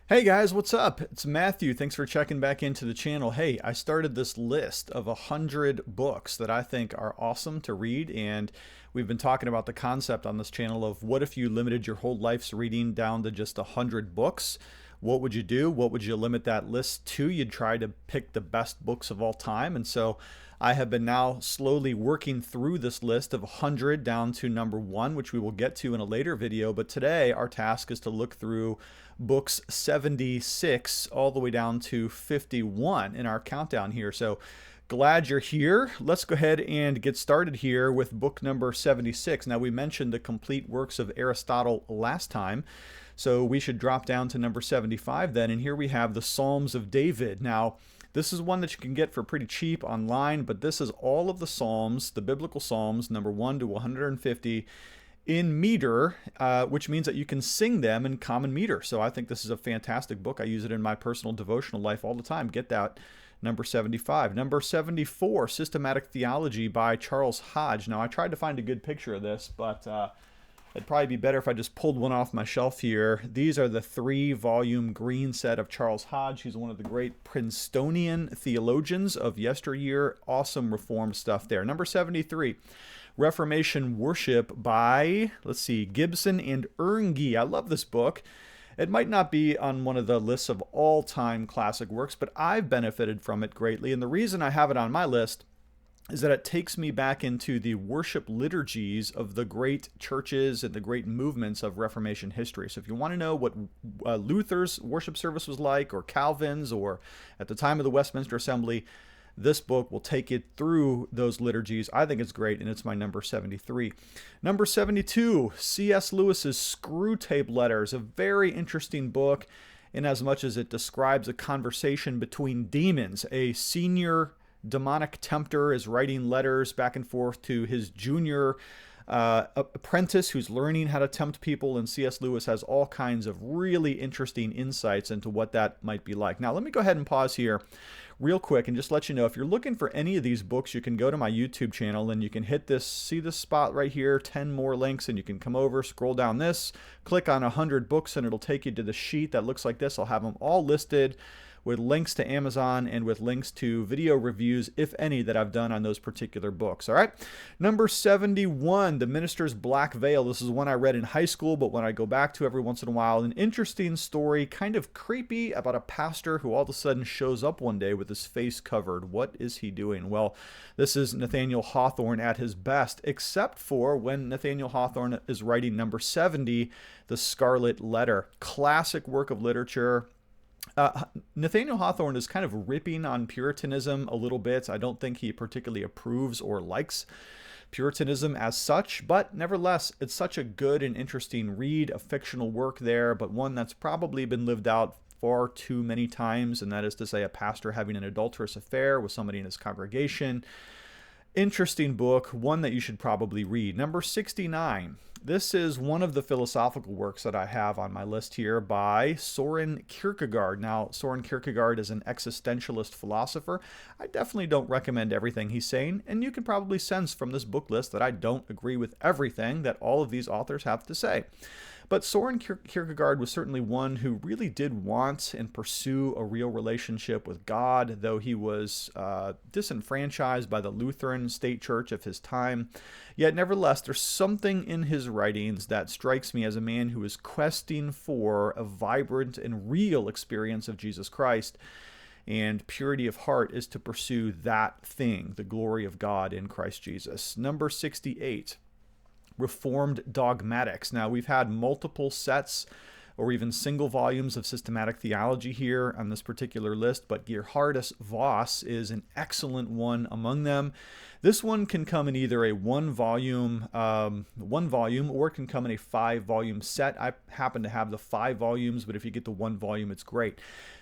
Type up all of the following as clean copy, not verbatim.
Hey guys, what's up? It's Matthew. Thanks for checking back into the channel. Hey, I started this list of 100 books that I think are awesome to read, and we've been talking about the concept on this channel of what if you limited your whole life's reading down to just 100 books? What would you do? What would you limit that list to? You'd try to pick the best books of all time. And so I have been now slowly working through this list of 100 down to number one, which we will get to in a later video. But today our task is to look through books 76 all the way down to 51 in our countdown here. So glad you're here. Let's go ahead and get started here with book number 76. Now, we mentioned the complete works of Aristotle last time, so we should drop down to number 75 then. And here we have the Psalms of David. Now, this is one that you can get for pretty cheap online, but this is all of the Psalms, the biblical Psalms, number 1 to 150, in meter, which means that you can sing them in common meter. So I think this is a fantastic book. I use it in my personal devotional life all the time. Get that. Number 75. Number 74, Systematic Theology by Charles Hodge. Now, I tried to find a good picture of this, but it'd probably be better if I just pulled one off my shelf here. These are the 3-volume green set of Charles Hodge. He's one of the great Princetonian theologians of yesteryear. Awesome Reformed stuff there. Number 73, Reformation Worship by, let's see, Gibson and Ernge. I love this book. It might not be on one of the lists of all-time classic works, but I've benefited from it greatly. And the reason I have it on my list is that it takes me back into the worship liturgies of the great churches and the great movements of Reformation history. So if you want to know what Luther's worship service was like, or Calvin's, or at the time of the Westminster Assembly, this book will take you through those liturgies. I think it's great, and it's my number 73. Number 72, C.S. Lewis's Screwtape Letters, a very interesting book in as much as it describes a conversation between demons. A senior demonic tempter is writing letters back and forth to his junior apprentice who's learning how to tempt people, and C.S. Lewis has all kinds of really interesting insights into what that might be like. Now, let me go ahead and pause here real quick and just let you know, if you're looking for any of these books, you can go to my YouTube channel and you can hit this, see this spot right here, 10 more links, and you can come over, scroll down this, click on 100 books, and it'll take you to the sheet that looks like this. I'll have them all listed with links to Amazon and with links to video reviews, if any, that I've done on those particular books. All right. Number 71, The Minister's Black Veil. This is one I read in high school, but when I go back to every once in a while, an interesting story, kind of creepy, about a pastor who all of a sudden shows up one day with his face covered. What is he doing? Well, this is Nathaniel Hawthorne at his best, except for when Nathaniel Hawthorne is writing number 70, The Scarlet Letter. Classic work of literature. Nathaniel Hawthorne is kind of ripping on Puritanism a little bit. I don't think he particularly approves or likes Puritanism as such, but nevertheless, it's such a good and interesting read, a fictional work there, but one that's probably been lived out far too many times, and that is to say a pastor having an adulterous affair with somebody in his congregation. Interesting book, one that you should probably read. Number 69. This is one of the philosophical works that I have on my list here by Soren Kierkegaard. Now, Soren Kierkegaard is an existentialist philosopher. I definitely don't recommend everything he's saying, and you can probably sense from this book list that I don't agree with everything that all of these authors have to say. But Soren Kierkegaard was certainly one who really did want and pursue a real relationship with God, though he was disenfranchised by the Lutheran state church of his time. Yet, nevertheless, there's something in his writings that strikes me as a man who is questing for a vibrant and real experience of Jesus Christ. And purity of heart is to pursue that thing, the glory of God in Christ Jesus. Number 68. Reformed Dogmatics. Now, we've had multiple sets or even single volumes of systematic theology here on this particular list, but Geerhardus Vos is an excellent one among them. This one can come in either a one volume, or it can come in a 5-volume set. I happen to have the 5 volumes, but if you get the 1 volume, it's great.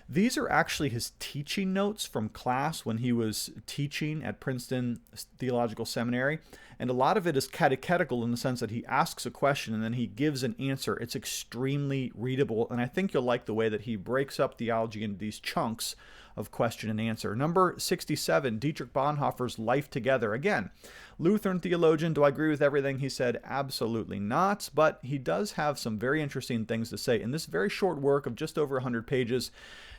These are actually his teaching notes from class when he was teaching at Princeton Theological Seminary. And a lot of it is catechetical in the sense that he asks a question and then he gives an answer. It's extremely readable, and I think you'll like the way that he breaks up theology into these chunks of question and answer. Number 67, Dietrich Bonhoeffer's Life Together. Again, Lutheran theologian. Do I agree with everything he said? Absolutely not, but he does have some very interesting things to say in this very short work of just over 100 pages.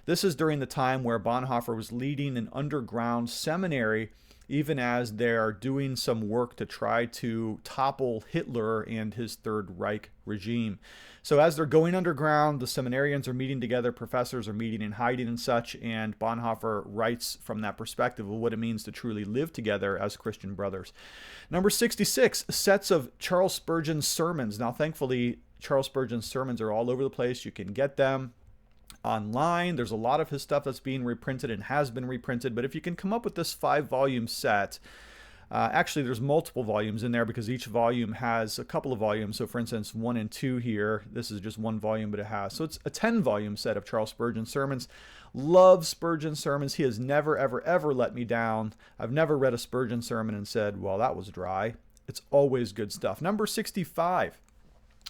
This is during the time where Bonhoeffer was leading an underground seminary, even as they're doing some work to try to topple Hitler and his Third Reich regime. So as they're going underground, the seminarians are meeting together, professors are meeting and hiding and such, and Bonhoeffer writes from that perspective of what it means to truly live together as Christian brothers. Number 66, sets of Charles Spurgeon's sermons. Now, thankfully, Charles Spurgeon's sermons are all over the place. You can get them online. There's a lot of his stuff that's being reprinted and has been reprinted, but if you can come up with this 5-volume set, actually there's multiple volumes in there because each volume has a couple of volumes. So for instance, 1 and 2 here, this is just one volume, but it has. So it's a 10-volume set of Charles Spurgeon sermons. Love Spurgeon sermons. He has never, ever, ever let me down. I've never read a Spurgeon sermon and said, well, that was dry. It's always good stuff. Number 65,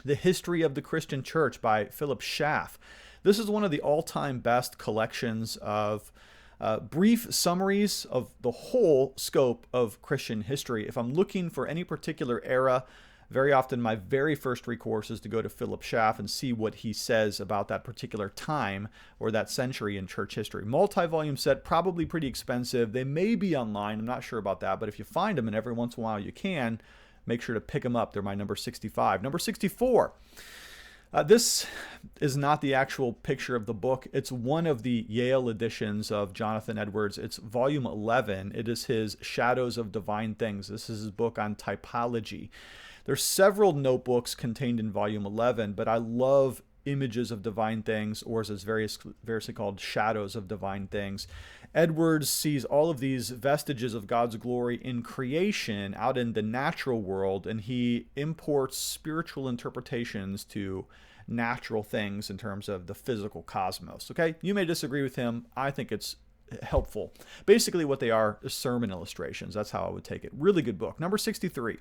The History of the Christian Church by Philip Schaff. This is one of the all-time best collections of brief summaries of the whole scope of Christian history. If I'm looking for any particular era, very often my very first recourse is to go to Philip Schaff and see what he says about that particular time or that century in church history. Multi-volume set, probably pretty expensive. They may be online. I'm not sure about that, but if you find them, and every once in a while you can, make sure to pick them up. They're my number 65. Number 64. This is not the actual picture of the book. It's one of the Yale editions of Jonathan Edwards. It's volume 11. It is his Shadows of Divine Things. This is his book on typology. There's several notebooks contained in volume 11, but I love Images of Divine Things, or as it's variously called, Shadows of Divine Things. Edwards sees all of these vestiges of God's glory in creation out in the natural world, and he imports spiritual interpretations to natural things in terms of the physical cosmos. Okay, you may disagree with him. I think it's helpful. Basically what they are is sermon illustrations. That's how I would take it. Really good book. Number 63.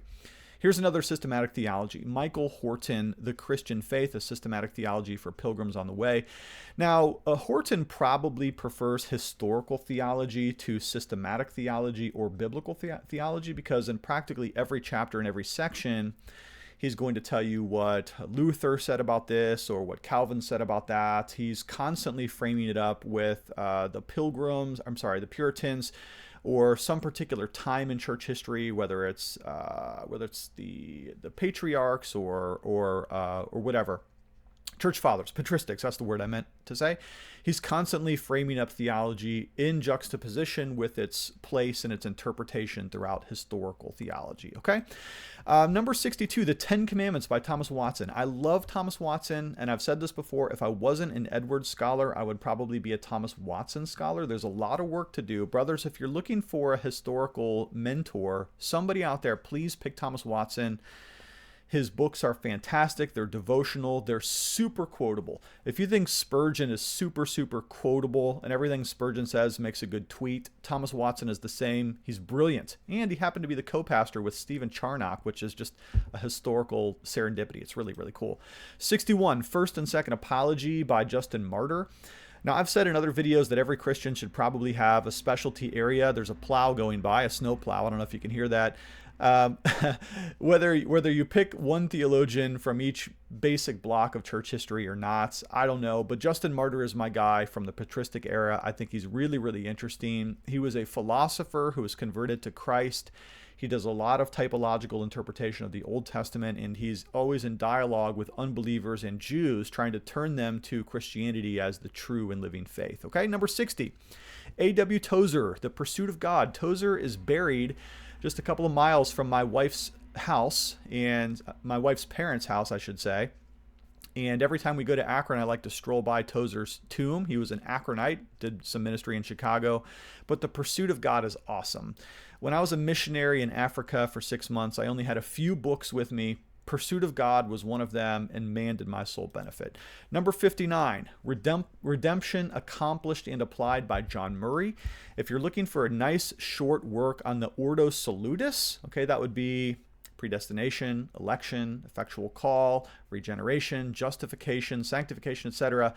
Here's another systematic theology. Michael Horton, The Christian Faith, a systematic theology for pilgrims on the way. Now, Horton probably prefers historical theology to systematic theology or biblical theology, because in practically every chapter and every section, he's going to tell you what Luther said about this or what Calvin said about that. He's constantly framing it up with the Puritans, or some particular time in church history, whether it's the patriarchs or whatever. Church fathers, patristics, that's the word I meant to say. He's constantly framing up theology in juxtaposition with its place and its interpretation throughout historical theology, okay? Number 62, The 10 Commandments by Thomas Watson. I love Thomas Watson, and I've said this before, if I wasn't an Edwards scholar, I would probably be a Thomas Watson scholar. There's a lot of work to do. Brothers, if you're looking for a historical mentor, somebody out there, please pick Thomas Watson. His books are fantastic. They're devotional. They're super quotable. If you think Spurgeon is super, super quotable and everything Spurgeon says makes a good tweet, Thomas Watson is the same. He's brilliant. And he happened to be the co-pastor with Stephen Charnock, which is just a historical serendipity. It's really, really cool. 61, First and Second Apology by Justin Martyr. Now, I've said in other videos that every Christian should probably have a specialty area. There's a plow going by, a snow plow. I don't know if you can hear that. Whether you pick one theologian from each basic block of church history or not, I don't know. But Justin Martyr is my guy from the patristic era. I think he's really, really interesting. He was a philosopher who was converted to Christ. He does a lot of typological interpretation of the Old Testament, and he's always in dialogue with unbelievers and Jews, trying to turn them to Christianity as the true and living faith. Okay, number 60, A.W. Tozer, The Pursuit of God. Tozer is buried just a couple of miles from my wife's house, and my wife's parents' house, I should say. And every time we go to Akron, I like to stroll by Tozer's tomb. He was an Akronite, did some ministry in Chicago. But The Pursuit of God is awesome. When I was a missionary in Africa for 6 months, I only had a few books with me. Pursuit of God was one of them, and man, did my soul benefit. Number 59, Redemption Accomplished and Applied by John Murray. If you're looking for a nice short work on the Ordo Salutis, okay, that would be predestination, election, effectual call, regeneration, justification, sanctification, etc.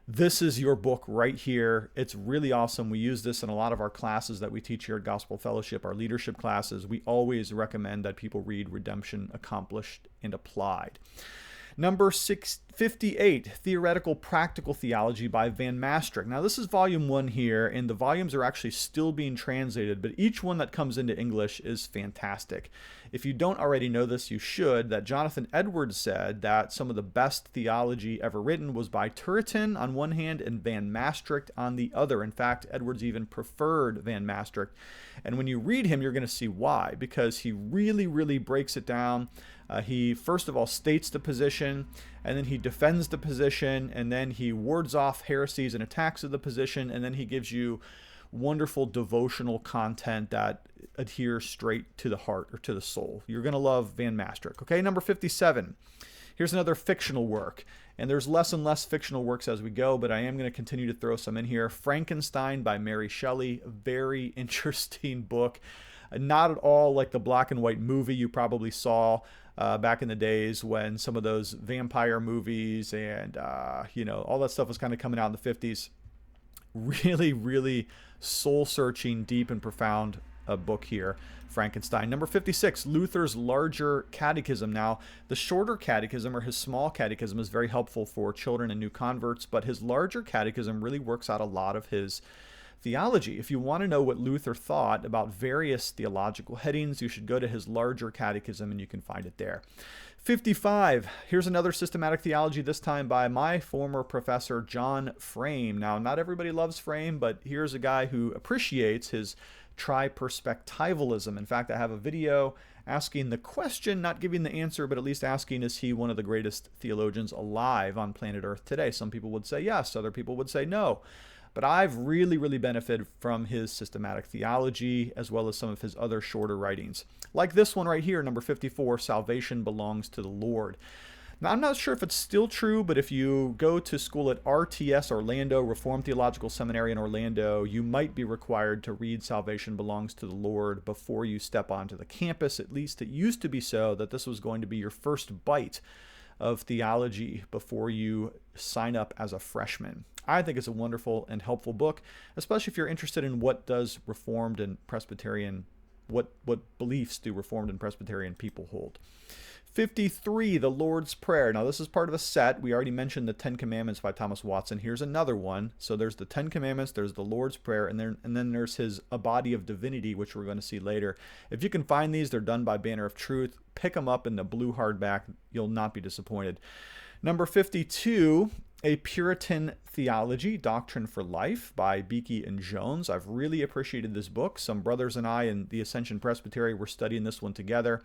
This is your book right here. It's really awesome. We use this in a lot of our classes that we teach here at Gospel Fellowship, our leadership classes. We always recommend that people read Redemption Accomplished and Applied. Number 658, Theoretical Practical Theology by Van Mastricht. Now this is volume 1 here, and the volumes are actually still being translated, but each one that comes into English is fantastic. If you don't already know this, you should, that Jonathan Edwards said that some of the best theology ever written was by Turretin on one hand and Van Mastricht on the other. In fact, Edwards even preferred Van Mastricht. And when you read him, you're going to see why, because he really, really breaks it down. He first of all states the position, and then he defends the position, and then he wards off heresies and attacks of the position, and then he gives you wonderful devotional content that adheres straight to the heart or to the soul. You're going to love Van Mastricht. Okay, number 57. Here's another fictional work, and there's less and less fictional works as we go, but I am going to continue to throw some in here. Frankenstein by Mary Shelley. Very interesting book. Not at all like the black and white movie you probably saw back in the days when some of those vampire movies and all that stuff was kind of coming out in the 50s. Really, really soul-searching, deep and profound book here, Frankenstein. Number 56, Luther's Larger Catechism. Now, the shorter catechism, or his small catechism, is very helpful for children and new converts, but his larger catechism really works out a lot of his theology. If you want to know what Luther thought about various theological headings, you should go to his larger catechism and you can find it there. 55, here's another systematic theology, this time by my former professor, John Frame. Now, not everybody loves Frame, but here's a guy who appreciates his triperspectivalism. In fact, I have a video asking the question, not giving the answer, but at least asking, is he one of the greatest theologians alive on planet Earth today? Some people would say yes, other people would say no. But I've really, really benefited from his systematic theology as well as some of his other shorter writings. Like this one right here, number 54, Salvation Belongs to the Lord. Now, I'm not sure if it's still true, but if you go to school at RTS Orlando, Reformed Theological Seminary in Orlando, you might be required to read Salvation Belongs to the Lord before you step onto the campus. At least it used to be so that this was going to be your first bite of theology before you sign up as a freshman. I think it's a wonderful and helpful book, especially if you're interested in what does Reformed and Presbyterian, what beliefs do Reformed and Presbyterian people hold. 53, the Lord's Prayer. Now, this is part of a set. We already mentioned the 10 Commandments by Thomas Watson. Here's another one. So there's the 10 Commandments, there's the Lord's Prayer, and then there's his A Body of Divinity, which we're going to see later. If you can find these, they're done by Banner of Truth. Pick them up in the blue hardback. You'll not be disappointed. Number 52, A Puritan Theology, Doctrine for Life by Beakey and Jones. I've really appreciated this book. Some brothers and I in the Ascension Presbytery were studying this one together.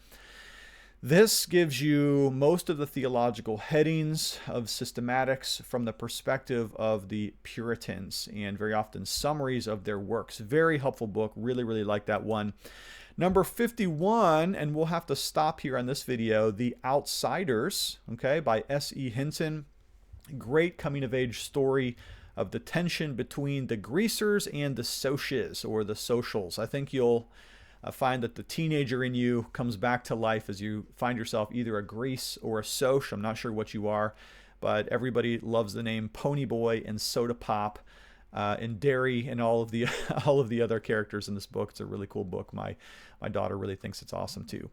This gives you most of the theological headings of systematics from the perspective of the Puritans and very often summaries of their works. Very helpful book. Really, really like that one. Number 51, and we'll have to stop here on this video, The Outsiders, okay, by S.E. Hinton. Great coming-of-age story of the tension between the greasers and the socias, or the socials. I think you'll find that the teenager in you comes back to life as you find yourself either a grease or a soch. I'm not sure what you are, but everybody loves the name Pony Boy and Soda Pop and Dairy and all of the other characters in this book. It's a really cool book. My daughter really thinks it's awesome too.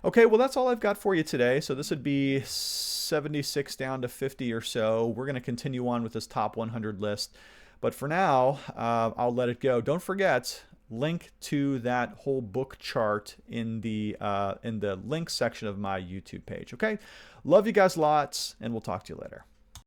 Okay, well, that's all I've got for you today. So this would be 76 down to 50 or so. We're going to continue on with this top 100 list, but for now, I'll let it go. Don't forget, link to that whole book chart in the link section of my YouTube page. Okay, love you guys lots, and we'll talk to you later.